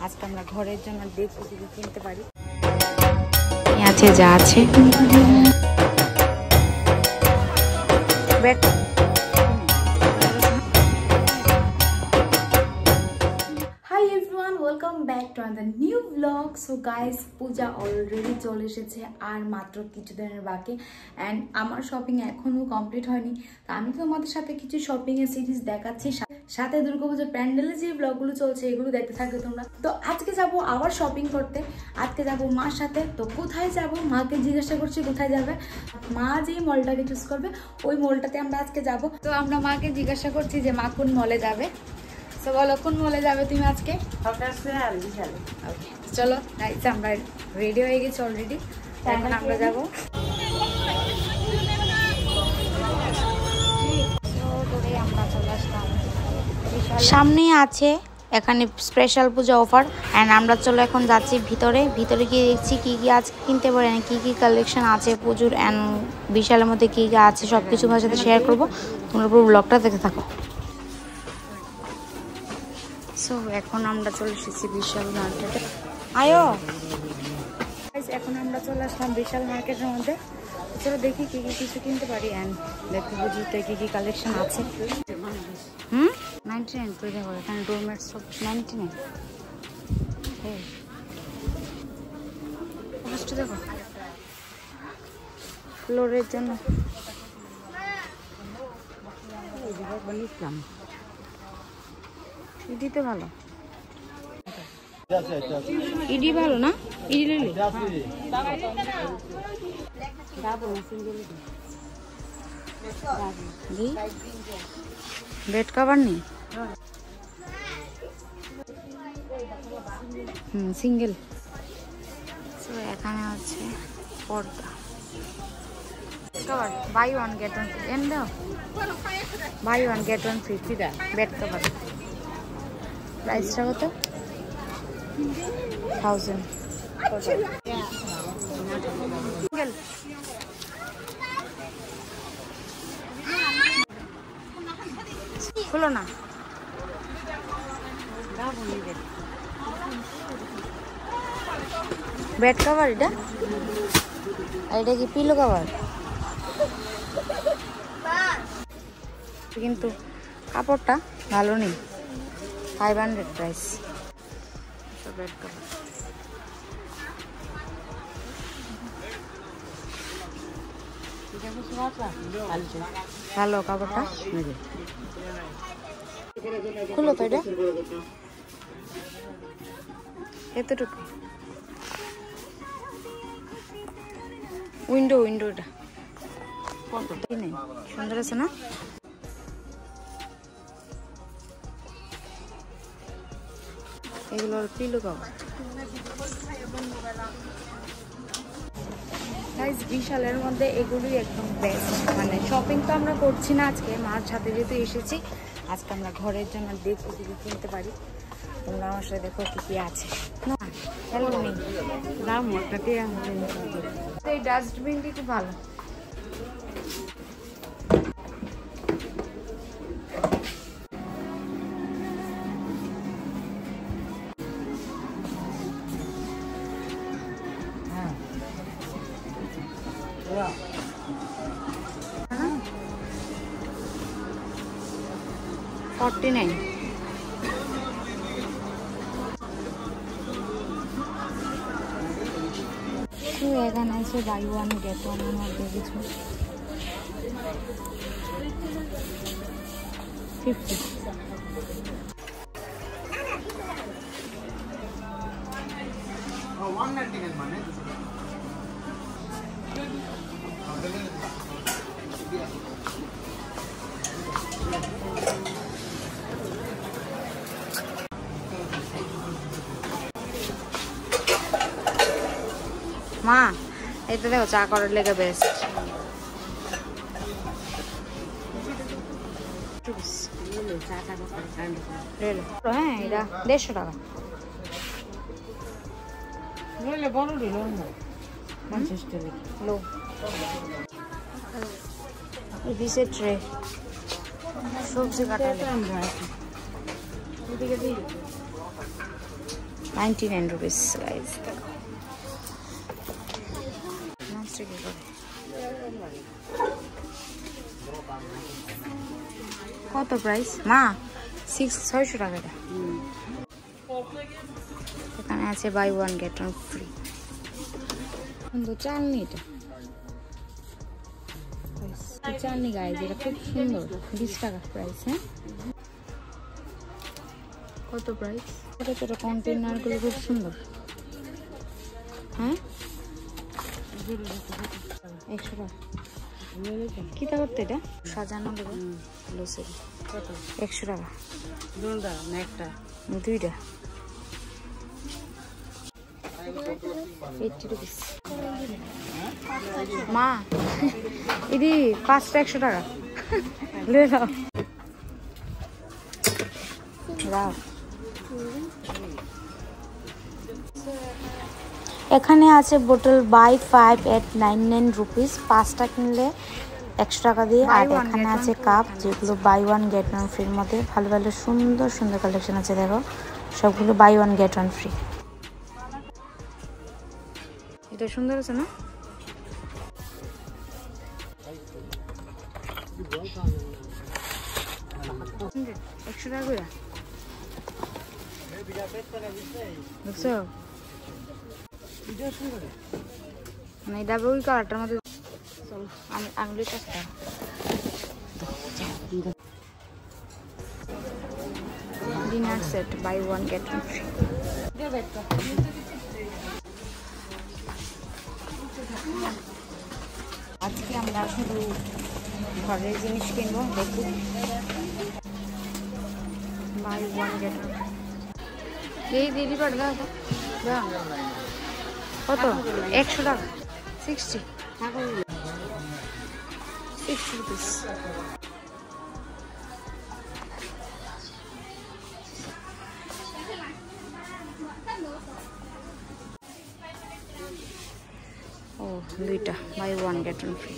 আজকে আমরা ঘরের জন্য দেখি কি কিনতে পারি। আছে যা আছে welcome back to another new blog. So guys, Puja already চলে এসেছে আর মাত্র কিছুদিনের বাকি অ্যান্ড আমার শপিং এখনও কমপ্লিট হয়নি। তো আমি তোমাদের সাথে কিছু শপিংয়ের সিরিজ দেখাচ্ছি, সাথে দুর্গাপূজার প্যান্ডেলে যে ব্লগগুলো চলছে এগুলো দেখতে থাকবে তোমরা। তো আজকে যাব আবার শপিং করতে, আজকে যাব মার সাথে। তো কোথায় যাব মাকে জিজ্ঞাসা করছি কোথায় যাবে, মা যে মলটাকে চুজ করবে ওই মলটাতে আমরা আজকে যাব। তো আমরা মাকে জিজ্ঞাসা করছি যে মা কোন মলে যাবে। তো বলো কোন মলে যাবে তুমি আজকে? চলো আমরা রেডি হয়ে গেছি অলরেডি, এখন আমরা যাব। সামনে আছে এখানে স্পেশাল পূজা অফার অ্যান্ড আমরা চলো এখন যাচ্ছি ভিতরে গিয়ে দেখছি কি কি আজকে কিনতে পারি, কি কি কালেকশন আছে পুজোর অ্যান্ড বিশালের মধ্যে কি কি আছে সব কিছু আমার সাথে শেয়ার করবো। তোমরা পুরো ব্লগটা দেখে থাকো। সো এখন আমরা চলে এসেছি বিশাল মার্কেটে। এখন আমরা চলে আসলাম বিশাল মার্কেটের মধ্যে। চলো দেখি কি কি কিছু কিনতে পারি অ্যান্ড দেখো পুজোতে কি কি কালেকশন আছে। 99 করে দেখো, এখানে ডোরমেট সব 99। ফার্স্ট দেখো ফ্লোরের জন্য ইডিতে ভালো, ইডি ভালো না, ইডি লিলি বেড কভার নেই, সিঙ্গেল। এখানে আছে পর্দা cover, buy one get one free. এন দাও, buy one get one free bed cover. প্রাইসটা কত? 1000। খুলো না, বেড কভার এটা, এটা কি পিলো কভার? কিন্তু কাপড়টা ভালো নেই, 500 প্রাইস। বেড কভার ভালো, কাপড়টা খুলো তো, এটা এতটুকু উইন্ডোটা নেই, সুন্দর আছে না? এগুলোর পিলো কভার। বিশালের মধ্যে এগুলোই একদম বেস্ট। মানে শপিং তো আমরা করছি না আজকে, মার সাথে যেহেতু এসেছি আজকে আমরা ঘরের জন্য দেখি কি কিনতে পারি। তোমরা আমার সাথে দেখো কি কি আছে। এই ডাস্টবিনটি খুব ভালো। $49। এখানে আছে বাই ওয়ান গেট ওয়ানের মধ্যে কিছু 50। মা এটা দেখো, চা করার লেগে বেস্ট। হ্যাঁ এটা 150 টাকা। লো পিসের ট্রে, সবজি কাটা 99 rupees guys. কত প্রাইস মা? 600 টাকা। এখানে আছে buy one get one free. সুন্দর চালনি, এটা চালনি গাইজ, এটা খুব সুন্দর। 20 টাকা প্রাইস। হ্যাঁ, কত প্রাইস? ছোট ছোট কন্টেনার গুলো খুব সুন্দর। হ্যাঁ, 100 টাকা। কি তা করতে এটা সাজানো দেবো? 100 টাকা। দুইটা 80 রুপিস। মা ইদি 5টা 100 টাকা। লে নাও। এখানে আছে বোতল বাই 5 at 99 রুপিস। 5টা কিনলে 100 টাকা দিয়ে। আর এখানে আছে কাপ, যেগুলো বাই ওয়ান গেট ওয়ান ফ্রির মধ্যে। ভালো ভালো সুন্দর সুন্দর কালেকশন আছে, দেখো সবগুলো buy one get one free. এটা সুন্দর আছে না? একশো টাকা করে দেখছো? মানে এটা ওই কালারটার মধ্যে। চলো আমি চেষ্টা। Dinner set buy one get one free. আজকে আমরা শুধু ঘরের জিনিস কিনবো, দেখি বাই ওয়ান গেট ওয়ান। এই দিদি পাঠ দাও কত? 100 টাকা। 60 রুপিস। ও দুইটা buy one get one free.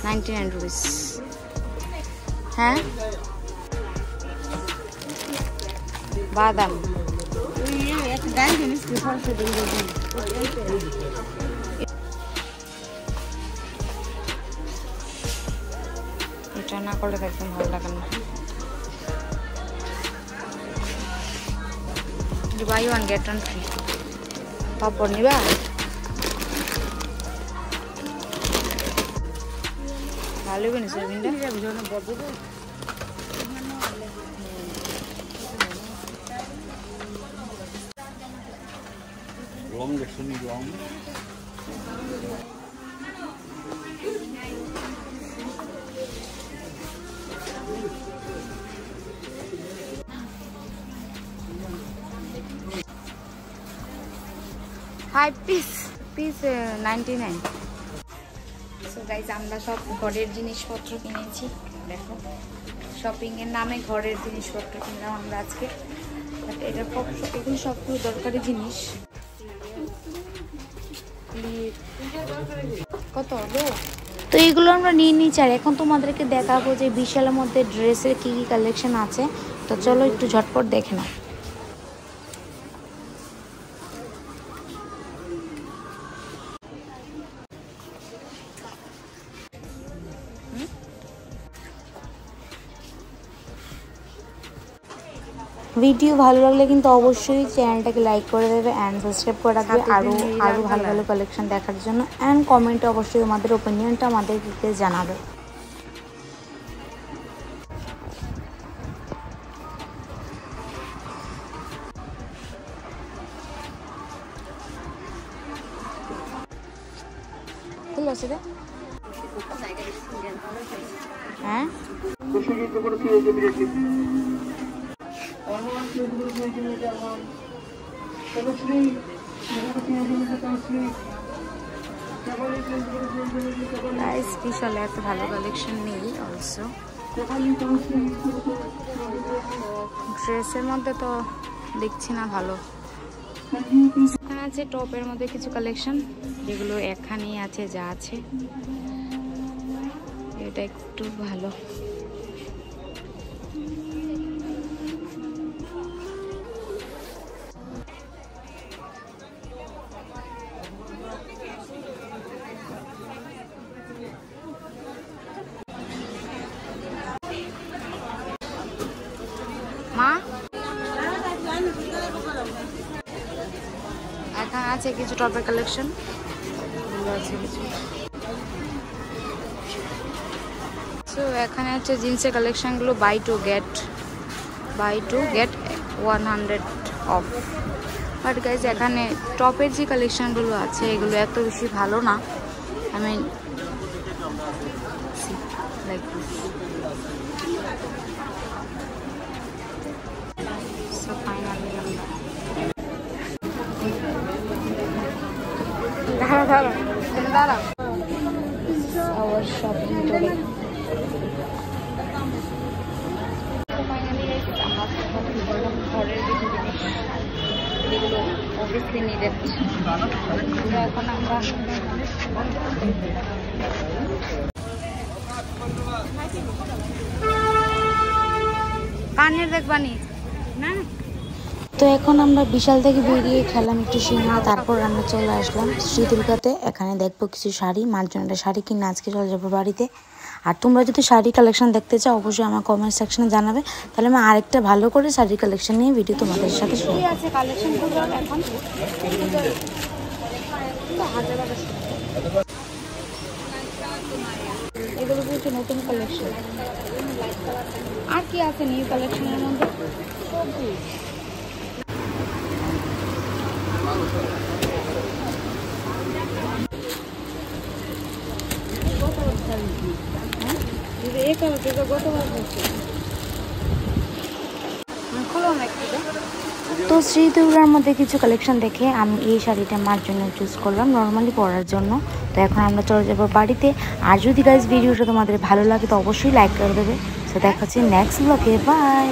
99 rupees. হ্যাঁ, বাদাম এটা না করলে একদম ভালো লাগে না। Buy one get one free. পাপড় নিবা? ভালোই বানিয়েছে ফাইভ পিস 99। সো গাইজ, আমরা সব ঘরের জিনিসপত্র কিনেছি। দেখো, শপিং এর নামে ঘরের জিনিসপত্র কিনলাম আমরা আজকে। এটা এগুলো সবগুলো দরকারি জিনিস। কত? তো এইগুলো আমরা নিয়ে নিচ্ছি। আর এখন তোমাদেরকে দেখাবো যে বিশালের মধ্যে ড্রেসের কি কি কালেকশন আছে। তো চলো একটু ঝটপট দেখে নাও। ভিডিও ভালো লাগলে কিন্তু অবশ্যই চ্যানেলটাকে লাইক করে দেবে অ্যান্ড সাবস্ক্রাইব করে রাখবে আরও ভালো ভালো কালেকশন দেখার জন্য। অ্যান্ড কমেন্টে অবশ্যই তোমাদের ওপিনিয়নটা আমাদেরকে জানাবে। ঠিক আছে রে? হ্যাঁ, বিশাল এত ভালো কালেকশন নেই। অলসো ড্রেসের মধ্যে তো দেখছি না ভালো। এখানে আছে টপের মধ্যে কিছু কালেকশন, যেগুলো এখানেই আছে, যা আছে। এটা একটু ভালো। এখানে আছে কিছু টপের কালেকশন আছে কিছু। সো এখানে আছে জিন্সের কালেকশনগুলো buy two get 100 off. But guys এখানে টপের যে কালেকশনগুলো আছে এগুলো এত বেশি ভালো না। I mean like this. So finally দাঁড়া our shopping today. ঘরের কিছু জিনিস যেগুলো অবভিয়াসলি নিডেড। এখন আমরা কানের দেখবানি না। তো এখন আমরা বিশাল থেকে বেরিয়ে খেলাম একটু সিনেমা, তারপর আমরা চলে আসলাম শ্রী দুর্গাতে। এখানে দেখবো কিছু শাড়ি, মার জন্য একটা শাড়ি কিনে আজকে চলে যাবো বাড়িতে। আর তোমরা যদি শাড়ি কালেকশন দেখতে চাও অবশ্যই আমার কমেন্ট সেকশনে জানাবে, তাহলে আমি আরেকটা ভালো করে শাড়ি কালেকশন নিয়ে ভিডিও তোমাদের সাথে শেয়ার আছে। কালেকশনগুলো এখন এগুলো কিন্তু নতুন কালেকশন। আর কি আছে নিউ কালেকশনের মধ্যে? তো শ্রী দুর্গার মধ্যে কিছু কালেকশন দেখে আমি এই শাড়িটা মার জন্য চুজ করলাম নর্মালি পরার জন্য। তো এখন আমরা চলে যাবো বাড়িতে। আর যদি গাইজ ভিডিওটা তোমাদের ভালো লাগে তো অবশ্যই লাইক করে দেবে। তো দেখা হচ্ছে নেক্সট ব্লগে, বাই।